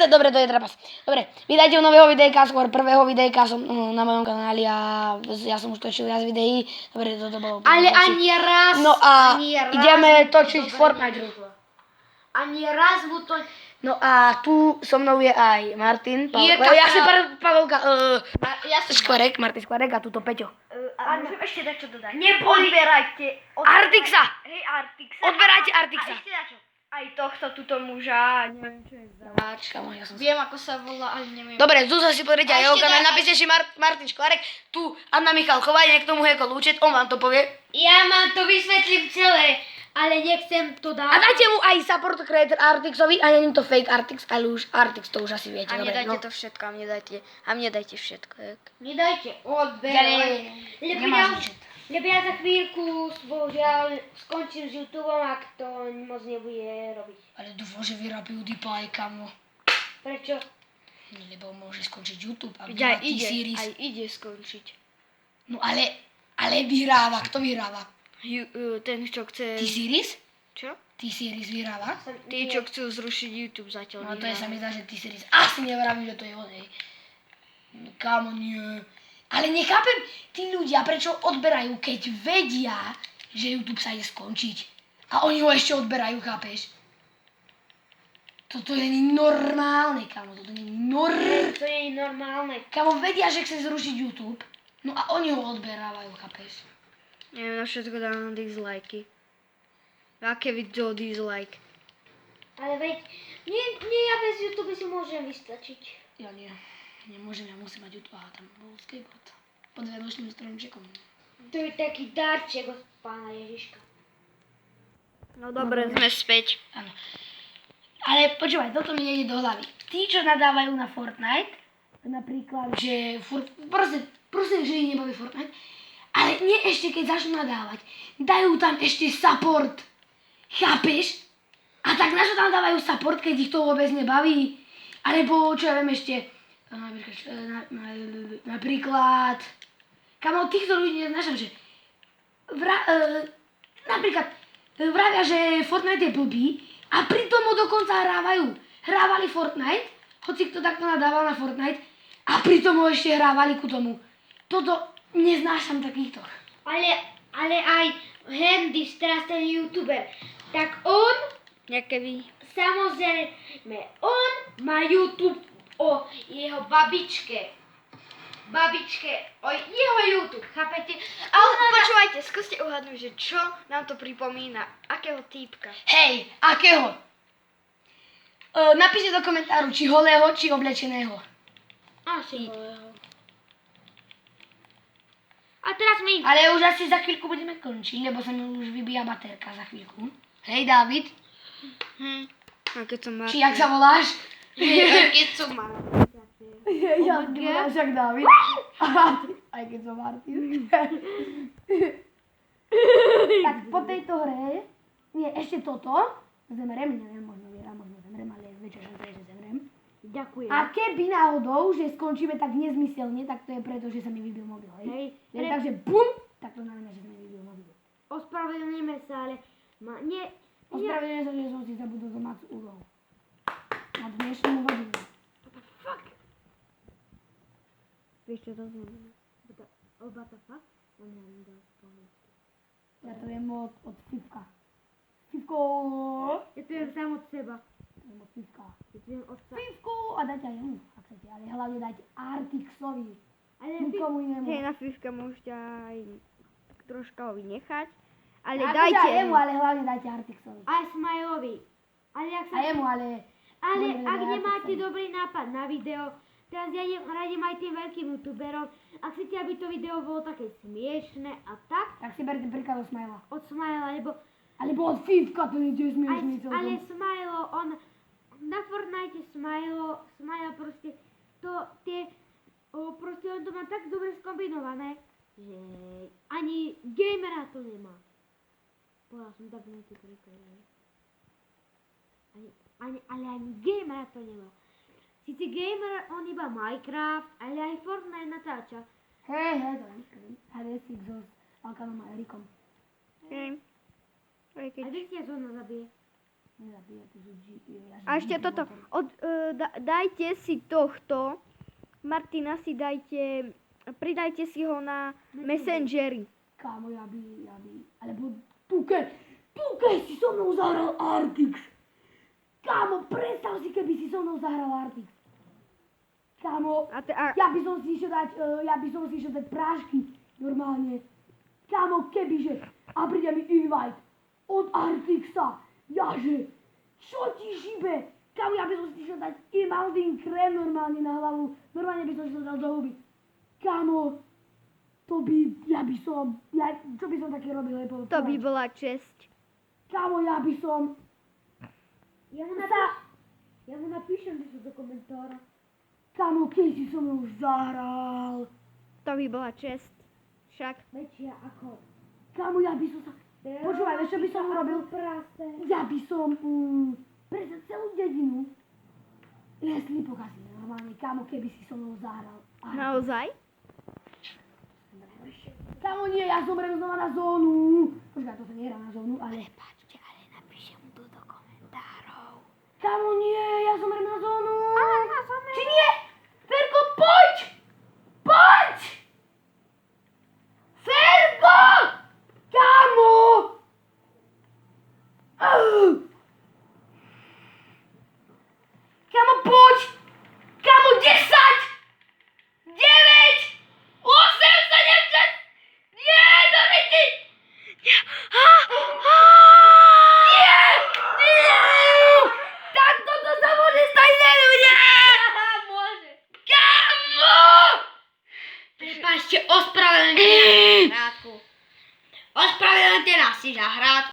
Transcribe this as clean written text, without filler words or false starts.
Dobre, to je trapas. Dobre, vydajte nového videjka, skôr prvého videjka som na mojom kanáli a ja som už točil viac videí. Dobre, toto bolo... Ale ani raz. No a ideme točiť Fortnite. Ani raz mu to... No a tu so mnou je aj Martin, Pavelka, Škvarek, Martin Škvarek a tuto Peťo. A môžem ešte dať čo dodať. Odberajte. Artixa! Hej, Artixa. Odberajte Artixa. A ešte dačo. Aj tohto tuto muža, neviem čo je za... Viem ako sa volá, ale neviem. Dobre, Zuzá si pozrite aj jeho kanál, napíšte si Martin Škvarek, tu Anna Michalková, nech tomu Heko Lúčet, on vám to povie. Ja vám to vysvetlím celé, ale nechcem to dávať. A dajte mu aj support creator Artixovi a není to fake Artix, ale už Artix, to už asi viete. A dobre, nedajte no. to všetko, a mne dajte všetko. Nedajte, lebo ja za chvíľku, bohužiaľ, skončím s YouTubeom, ak to moc nebude robiť. Ale dúfam, že vyhrá PewDiePie, kamo. Prečo? Lebo môže skončiť YouTube a Aj vyhrá T-Series. ide skončiť. No ale vyhráva, kto vyhráva? Ten, čo chce... T-Series? Čo? T-Series vyhráva? Tí, čo chcú zrušiť YouTube zatiaľ. No to je sa mi zdá, že T-Series asi nevravím, že to je on, hej. Kámo, nie. Ale nechápem tí ľudia, prečo odberajú, keď vedia, že YouTube sa ide skončiť. A oni ho ešte odberajú, chápeš? Toto je normálne, kámo, toto nie je normálne. To je normálne. Kámo, vedia, že chce zrušiť YouTube, no a oni ho odberávajú, chápeš? Neviem, na všetko dávam dislajky. Aké video dislike? Ale veď, nie ja bez YouTube si môžem vystačiť. Ja nie. Nemôžem, ja musím mať YouTube. Aha, tam bol skateboard. Pod vedočným stromčekom. To je taký darček od pána Ježiška. No dobre, sme späť. Áno. Ale počúvaj, toto mi nejde do hlavy. Tí, čo nadávajú na Fortnite, napríklad, že proste, že ich nebaví Fortnite, ale nie ešte, keď začnú nadávať, dajú tam ešte support. Chápeš? A tak na čo tam dávajú support, keď ich to vôbec nebaví? Alebo, čo ja viem ešte, napríklad, kamo, týchto ľudí neznášam, že napríklad vravia, že Fortnite je blbý a pritom ho dokonca hrávali Fortnite, hoci kto takto nadával na Fortnite a pritom ho ešte hrávali ku tomu. Toto neznášam takýchto. Ale aj Hendis, teraz ten youtuber, tak on, samozrejme, on má YouTube o jeho babičke, o jeho YouTube, chápete? Ale počúvajte, skúste uhadnúť, že čo nám to pripomína, akého týpka. Hej, akého? Napíšte do komentáru, či holého, či oblečeného. Asi holého. A teraz my... Ale už asi za chvíľku budeme končiť, lebo sa mi už vybíja baterka za chvíľku. Hej, Dávid. A keď som Martin. Či jak sa voláš? Keď som Martin. Ja ty voláš jak Dávid. Aj keď som Martin. Tak po tejto hre, nie, ešte toto, zemrem, neviem, možno zemrem, ale je väčšia šanca, že zemrem. Ďakujem. A keby náhodou, že skončíme tak nezmyselne, tak to je preto, že sa mi vybil mobil, hej? Takže bum, tak to znamená, že sa mi vybil mobil. Ospravedlníme sa, ale Ospravedlňujem sa, že som si zabudol domácu úlohu. Na dnešnú hodinu. What the fuck? Vieš, čo to znamená? What the fuck? On nám dal spomenúť. Ja to viem od Fivka. Fivko! Ja to viem sám od seba. To viem od Fivka. Ja to viem od seba. Fivko! A dajte aj jemu, ak chcete, ale hlavne dajte Artixovi. Ale nikomu inému. Hej, na Fivka môžete aj tak troška ho vynechať. Ale akože dajte aj jemu, ale hlavne dajte Artixovi. aj Smileovi. Ale ak sa... A jemu, ale... Ale dobre, ak daj nemáte Artixovi. dobrý nápad na video, teraz ja radím aj tým veľkým youtuberom, ak chcete, aby to video bolo také smiešné a tak, Tak si berte príklad od Smilea. od Smilea, lebo Alebo od Fivka, to nie je smiešný ale celkom. Smilo, on na Fortnite Smile proste proste on to má tak dobre skombinované, že ani gamera to nemá. Povedal som tak nejaký príklad. Ale ani gamera to nemá. Sice gamer, on iba Minecraft, ale aj Fortnite natáča. Hej, to je Hadesik so Alkanom a Erikom. A vy ste zóna zabije. A ešte toto, dajte si tohto, Martina si dajte, pridajte si ho na Messengeri. Kámo, ja by, alebo tu keď si so mnou zahral Artix. Kámo, predstav si, keby si so mnou zahral Artix. Kámo, ja by som si išiel dať prášky, normálne. Kámo, kebyže, a príde mi invite od Artixa, jaže, čo ti šibe? Kámo, ja by som si išiel dať Imaldin krém normálne na hlavu, normálne by som si to dal do huby. Kámo, to by, čo by som také robil? To by bola česť. Kámo, ja by som... Ja mu napíšem niečo do komentára. Kámo, keď si so mnou zahral. To by bola česť. Však. Väčšia ako... Kámo, ja by som sa... Počúvaj, vieš, čo by som urobil? Ja by som... Presne celú dedinu... Lesli pokazil normálne. Kámo, keby si so mnou zahral. Naozaj? Kámo, nie, ja zomrem znova na zónu. Počkaj, to sa nehrá na zónu, ale...